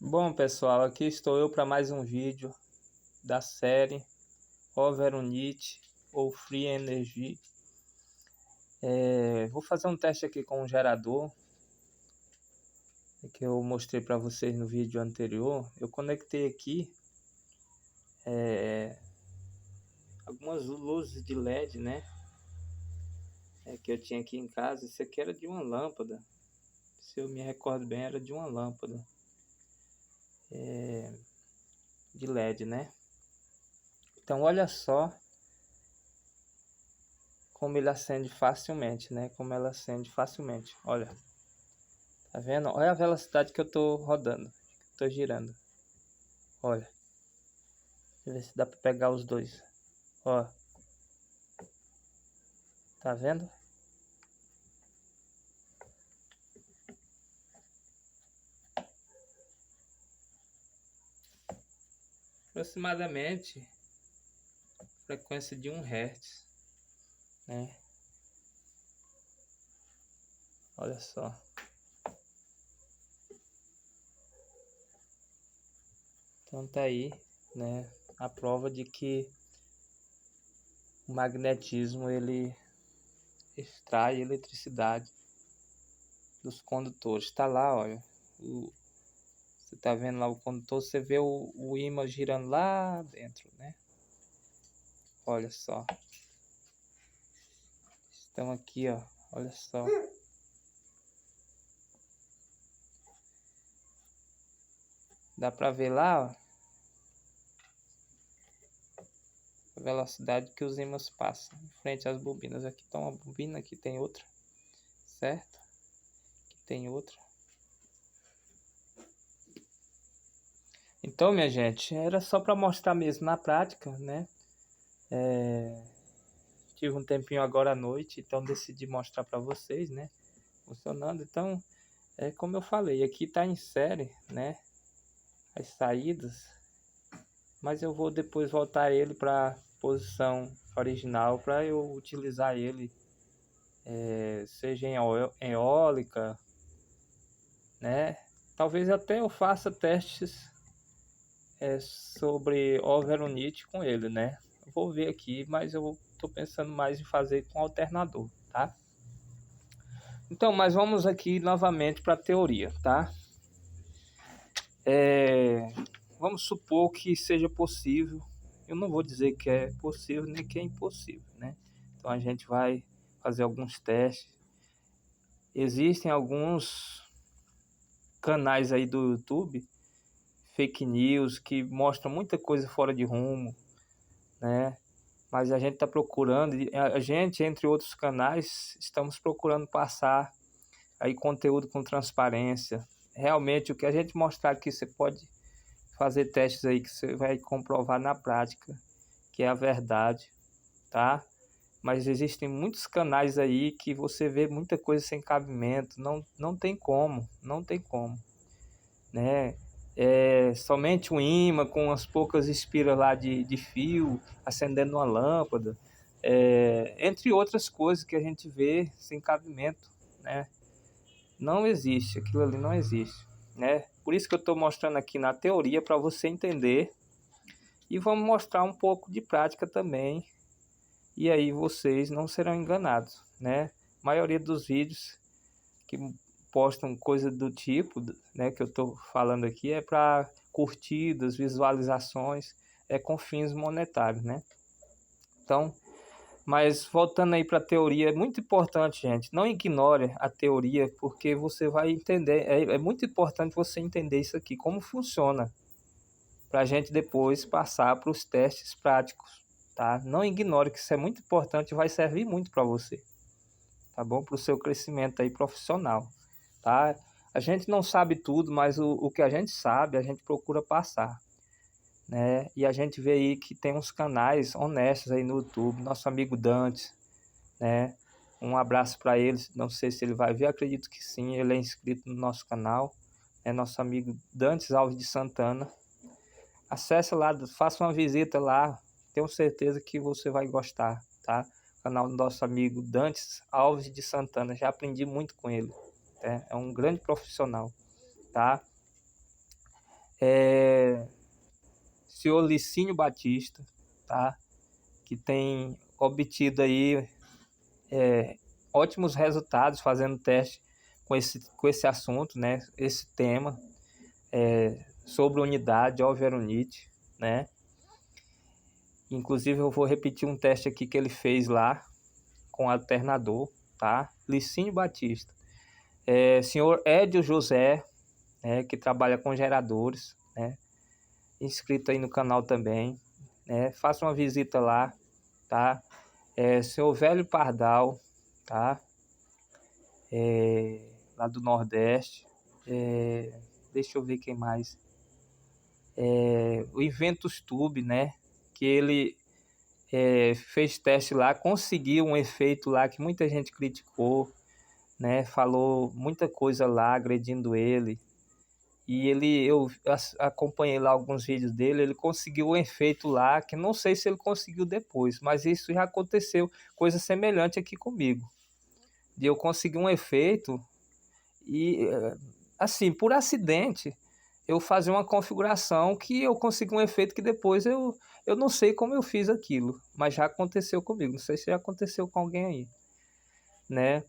Bom, pessoal, aqui estou eu para mais um vídeo da série Overunit ou Free Energy. Vou fazer um teste aqui com um gerador que eu mostrei para vocês no vídeo anterior. Eu conectei aqui algumas luzes de LED, né? Que eu tinha aqui em casa. Isso aqui era de uma lâmpada, se eu me recordo bem, era de uma lâmpada de LED, né? Então olha só como ele acende facilmente, né? Como ela acende facilmente. Olha, tá vendo? Olha a velocidade que eu tô rodando, tô girando. Olha, deixa eu ver se dá para pegar os dois. Ó, tá vendo? Aproximadamente frequência de 1 Hz, né? Olha só. Então tá aí, né? A prova de que o magnetismo ele extrai eletricidade dos condutores. Tá lá, olha. Você tá vendo lá o condutor, você vê o ímã girando lá dentro, né? Olha só. Estão aqui, ó. Olha só. Dá pra ver lá, ó, a velocidade que os ímãs passam em frente às bobinas. Aqui tá uma bobina, aqui tem outra, certo? Aqui tem outra. Então, minha gente, era só para mostrar mesmo na prática, né? Tive um tempinho agora à noite, então decidi mostrar para vocês, né? Funcionando. Então, como eu falei, aqui tá em série, né? As saídas, mas eu vou depois voltar ele para posição original para eu utilizar ele, seja em eólica, né? Talvez até eu faça testes sobre Overunit com ele, né? Eu vou ver aqui, mas eu tô pensando mais em fazer com alternador, tá? Então, mas vamos aqui novamente para a teoria, tá? Vamos supor que seja possível. Eu não vou dizer que é possível nem que é impossível, né? Então a gente vai fazer alguns testes. Existem alguns canais aí do YouTube, fake news, que mostram muita coisa fora de rumo, né? Mas a gente está procurando, a gente, entre outros canais, estamos procurando passar aí conteúdo com transparência. Realmente, o que a gente mostrar aqui, você pode fazer testes aí que você vai comprovar na prática que é a verdade, tá? Mas existem muitos canais aí que você vê muita coisa sem cabimento, não tem como, não tem como, né? Somente um imã com umas poucas espiras lá de fio acendendo uma lâmpada, entre outras coisas que a gente vê sem cabimento, né? Não existe, aquilo ali não existe, né? Por isso que eu estou mostrando aqui na teoria para você entender, e vamos mostrar um pouco de prática também, e aí vocês não serão enganados, né? A maioria dos vídeos que postam coisa do tipo, né, que eu estou falando aqui, é para curtidas, visualizações, com fins monetários, né? Então, mas voltando aí para a teoria, é muito importante, gente, não ignore a teoria, porque você vai entender, é muito importante você entender isso aqui, como funciona, para a gente depois passar para os testes práticos, tá? Não ignore que isso é muito importante e vai servir muito para você, tá bom? Para o seu crescimento aí profissional, tá? A gente não sabe tudo, mas o que a gente sabe, a gente procura passar, né? E a gente vê aí que tem uns canais honestos aí no YouTube, nosso amigo Dantes, né? Um abraço para ele, não sei se ele vai ver, acredito que sim, ele é inscrito no nosso canal, é nosso amigo Dantes Alves de Santana. Acesse lá, faça uma visita lá, tenho certeza que você vai gostar, tá? O canal do nosso amigo Dantes Alves de Santana, já aprendi muito com ele, é um grande profissional, tá? senhor Licínio Batista, tá? Que tem obtido aí ótimos resultados fazendo teste com esse assunto, né? Esse tema sobre unidade, overunite, né? Inclusive eu vou repetir um teste aqui que ele fez lá com alternador, tá? Licínio Batista. Senhor Édio José, que trabalha com geradores, né? Inscrito aí no canal também, né? Faça uma visita lá, tá? Senhor Velho Pardal, tá? Lá do Nordeste. Deixa eu ver quem mais. O Inventus Tube, né? Que ele fez teste lá, conseguiu um efeito lá que muita gente criticou, né? Falou muita coisa lá, agredindo ele. E eu acompanhei lá alguns vídeos dele, ele conseguiu um efeito lá, que não sei se ele conseguiu depois, mas isso já aconteceu, coisa semelhante aqui comigo. De eu conseguir um efeito e, assim, por acidente, eu fazer uma configuração que eu consegui um efeito que depois eu não sei como eu fiz aquilo, mas já aconteceu comigo, não sei se já aconteceu com alguém aí, né?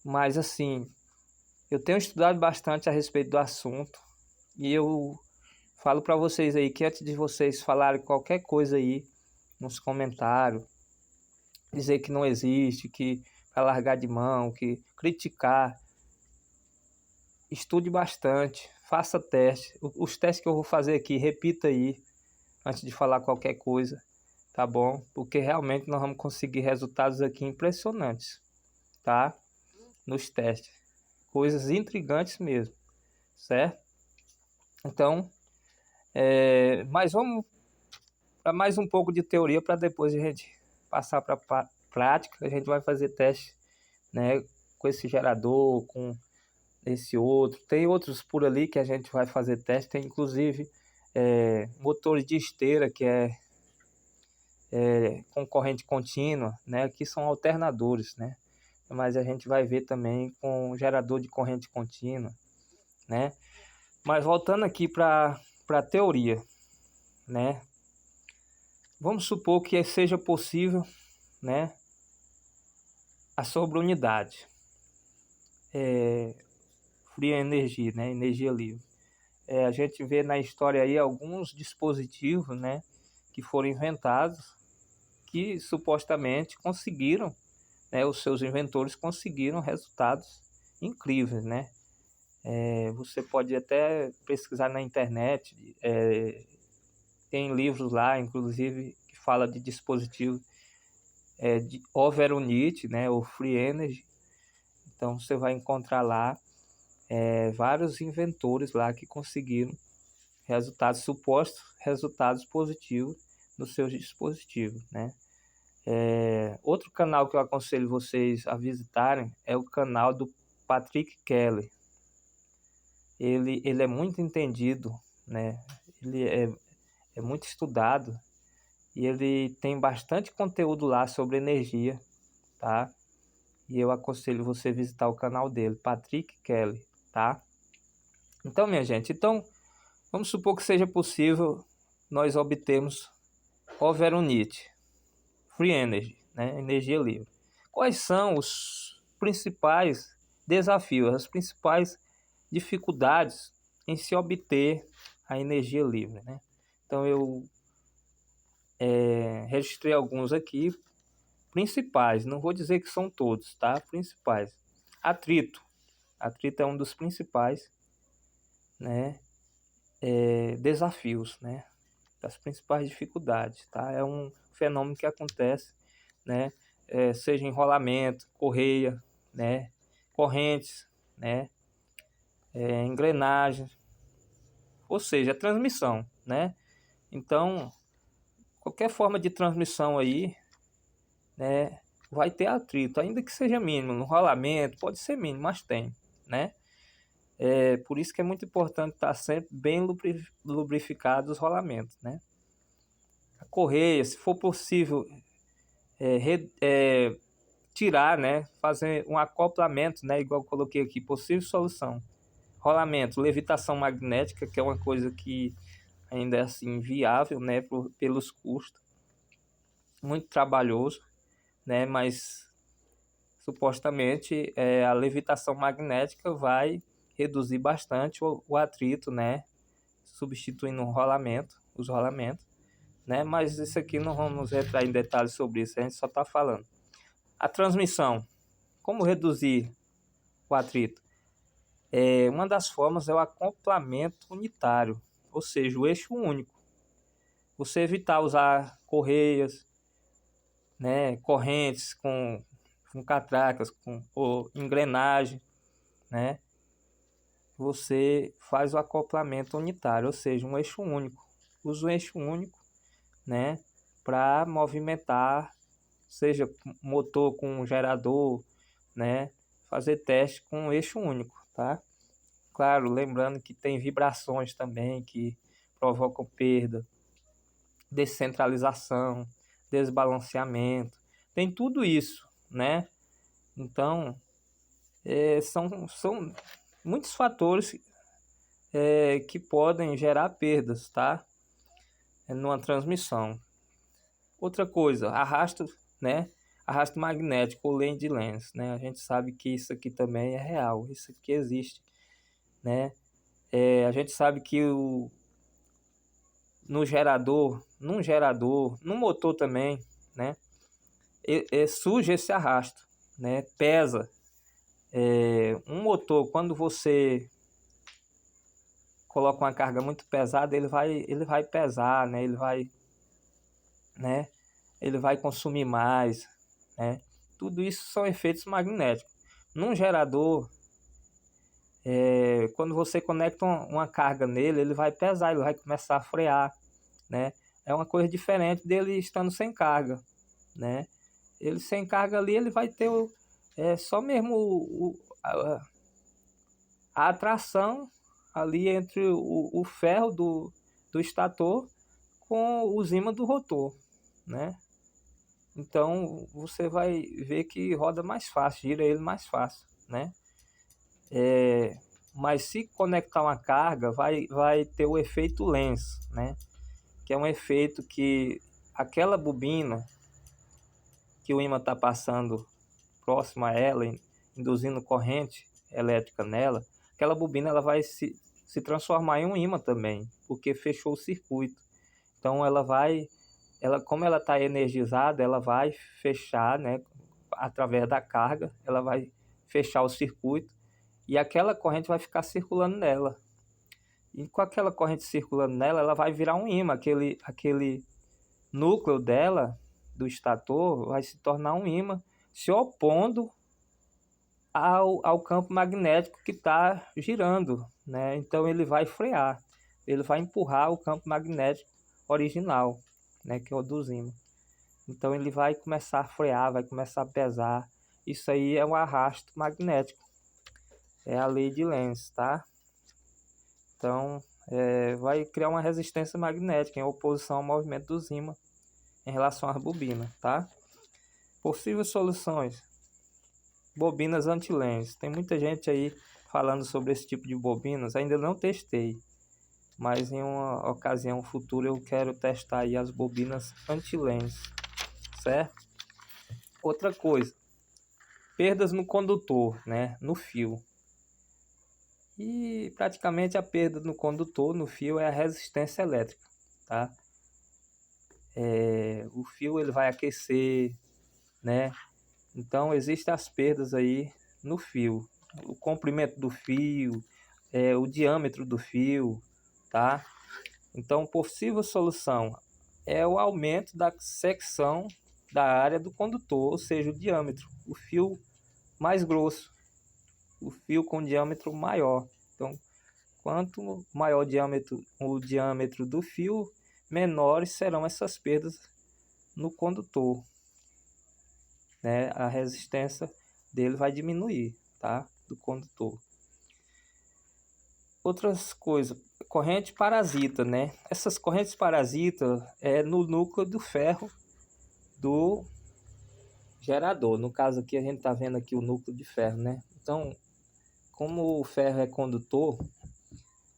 Mas assim, eu tenho estudado bastante a respeito do assunto e eu falo para vocês aí que antes de vocês falarem qualquer coisa aí nos comentários, dizer que não existe, que vai largar de mão, que criticar, estude bastante, faça teste. Os testes que eu vou fazer aqui, repita aí antes de falar qualquer coisa, tá bom? Porque realmente nós vamos conseguir resultados aqui impressionantes, tá? Nos testes, coisas intrigantes mesmo, certo? Então, mas vamos para mais um pouco de teoria para depois a gente passar para prática. A gente vai fazer teste, né, com esse gerador, com esse outro. Tem outros por ali que a gente vai fazer teste. Tem inclusive motores de esteira que com corrente contínua, né? Que são alternadores, né? Mas a gente vai ver também com gerador de corrente contínua, né? Mas voltando aqui para a teoria, né? Vamos supor que seja possível, né? A sobreunidade, free energy, né? Energia livre. A gente vê na história aí alguns dispositivos, né? Que foram inventados, que supostamente conseguiram, né? Os seus inventores conseguiram resultados incríveis, né? Você pode até pesquisar na internet, tem livros lá, inclusive, que fala de dispositivo de overunit, né, ou free energy. Então você vai encontrar lá vários inventores lá que conseguiram supostos resultados positivos nos seus dispositivos, né? Outro canal que eu aconselho vocês a visitarem é o canal do Patrick Kelly. Ele é muito entendido, né? Ele é muito estudado e ele tem bastante conteúdo lá sobre energia, tá? E eu aconselho você visitar o canal dele, Patrick Kelly, tá? Então, minha gente, vamos supor que seja possível nós obtermos overunit, free energy, né? Energia livre. Quais são os principais desafios, as principais dificuldades em se obter a energia livre, né? Então eu registrei alguns aqui, principais, não vou dizer que são todos, tá? Principais. Atrito é um dos principais, né? Desafios, né? Das principais dificuldades, tá? É um fenômeno que acontece, né? Seja enrolamento, correia, né? Correntes, né? Engrenagem, ou seja, transmissão, né? Então, qualquer forma de transmissão aí, né, vai ter atrito, ainda que seja mínimo, no rolamento, pode ser mínimo, mas tem, né? Por isso que é muito importante estar sempre bem lubrificado os rolamentos, né? A correia, se for possível, tirar, né? Fazer um acoplamento, né? Igual eu coloquei aqui, possível solução. rolamento, levitação magnética, que é uma coisa que ainda é assim viável, né, pelos custos, muito trabalhoso, né, mas supostamente a levitação magnética vai reduzir bastante o atrito, né, substituindo os rolamentos, né, mas isso aqui não vamos entrar em detalhes sobre isso, a gente só está falando. A transmissão, como reduzir o atrito? Uma das formas é o acoplamento unitário, ou seja, o eixo único. Você evitar usar correias, né, correntes com catracas, ou engrenagem, né? Você faz o acoplamento unitário, ou seja, um eixo único. Usa um eixo único, né, para movimentar, seja motor com gerador, né, fazer teste com um eixo único, tá? Claro, lembrando que tem vibrações também que provocam perda, descentralização, desbalanceamento, tem tudo isso, né? Então, são muitos fatores que podem gerar perdas, tá? Numa transmissão. Outra coisa, arrasto, né? Arrasto magnético ou land lens, né? A gente sabe que isso aqui também é real, isso aqui existe, né? A gente sabe que num gerador, no motor também, né? Surge esse arrasto, né? Pesa. Um motor, quando você coloca uma carga muito pesada, ele vai pesar, né? Ele vai consumir mais, né? Tudo isso são efeitos magnéticos. Num gerador, quando você conecta uma carga nele, ele vai pesar, ele vai começar a frear, né? É uma coisa diferente dele estando sem carga, né? Ele sem carga ali, ele vai ter só mesmo a atração ali entre o ferro do estator com os ímãs do rotor, né? Então você vai ver que roda mais fácil, gira ele mais fácil, né? Mas se conectar uma carga, vai ter o efeito Lenz, né? Que é um efeito que aquela bobina que o ímã está passando próximo a ela, induzindo corrente elétrica nela, aquela bobina ela vai se transformar em um ímã também, porque fechou o circuito. Então como ela está energizada, ela vai fechar, né, através da carga, ela vai fechar o circuito e aquela corrente vai ficar circulando nela. E com aquela corrente circulando nela, ela vai virar um ímã, aquele núcleo dela, do estator, vai se tornar um ímã, se opondo ao campo magnético que está girando, né? Então ele vai frear, ele vai empurrar o campo magnético original, né? Que é o dos ímãs. Então ele vai começar a frear, vai começar a pesar. Isso aí é um arrasto magnético, é a lei de Lenz, tá? Então vai criar uma resistência magnética em oposição ao movimento dos ímãs em relação às bobinas, tá? Possíveis soluções: bobinas anti-Lenz. Tem muita gente aí falando sobre esse tipo de bobinas, ainda não testei, mas em uma ocasião futura eu quero testar aí as bobinas anti-Lenz, certo? Outra coisa, perdas no condutor, né, no fio. E praticamente a perda no condutor, no fio, é a resistência elétrica, tá? O fio ele vai aquecer, né? Então existem as perdas aí no fio, o comprimento do fio, o diâmetro do fio, tá? Então, possível solução é o aumento da secção da área do condutor, ou seja, o diâmetro, o fio mais grosso, o fio com diâmetro maior. Então, quanto maior o diâmetro do fio, menores serão essas perdas no condutor, né? A resistência dele vai diminuir, tá? Do condutor. Outras coisas, corrente parasita, né? Essas correntes parasitas é no núcleo do ferro do gerador. No caso aqui a gente tá vendo aqui o núcleo de ferro, né? Então, como o ferro é condutor,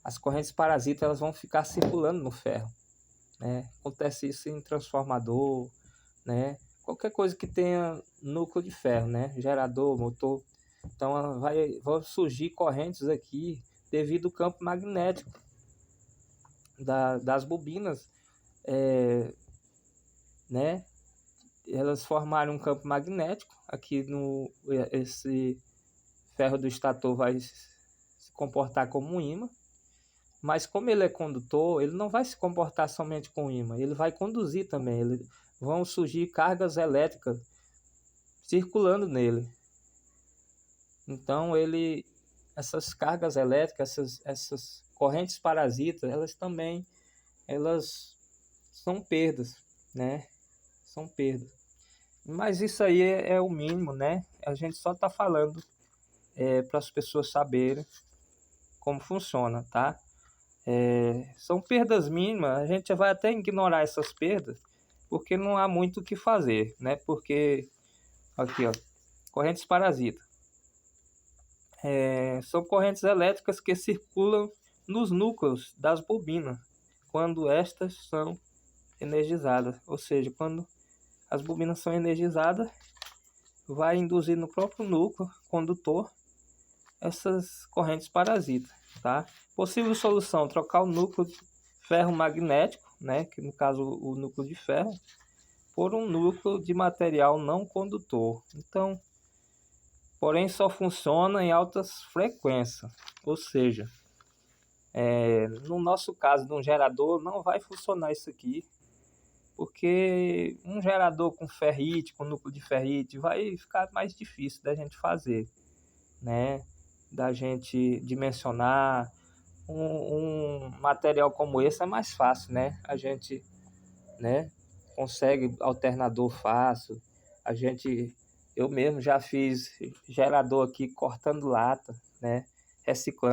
as correntes parasitas elas vão ficar circulando no ferro, né? Acontece isso em transformador, né? Qualquer coisa que tenha núcleo de ferro, né? Gerador, motor. Então vão surgir correntes aqui devido ao campo magnético das bobinas, né? Elas formaram um campo magnético aqui esse ferro do estator vai se comportar como um ímã, mas como ele é condutor, ele não vai se comportar somente com ímã, ele vai conduzir também, vão surgir cargas elétricas circulando nele. Então essas cargas elétricas, essas correntes parasitas, elas são perdas, né? São perdas. Mas isso aí é o mínimo, né? A gente só está falando para as pessoas saberem como funciona, tá? São perdas mínimas, a gente vai até ignorar essas perdas, porque não há muito o que fazer, né? Porque, aqui ó, correntes parasitas. São correntes elétricas que circulam nos núcleos das bobinas, quando estas são energizadas, ou seja, quando as bobinas são energizadas, vai induzir no próprio núcleo condutor essas correntes parasitas, tá? Possível solução: trocar o núcleo de ferro magnético, né, que no caso o núcleo de ferro, por um núcleo de material não condutor. Então, porém só funciona em altas frequências, ou seja, no nosso caso de um gerador não vai funcionar isso aqui, porque um gerador com ferrite, com núcleo de ferrite, vai ficar mais difícil da gente fazer, né? Da gente dimensionar. Um material como esse é mais fácil, né? A gente, né, consegue alternador fácil. Eu mesmo já fiz gerador aqui cortando lata, né? Reciclando.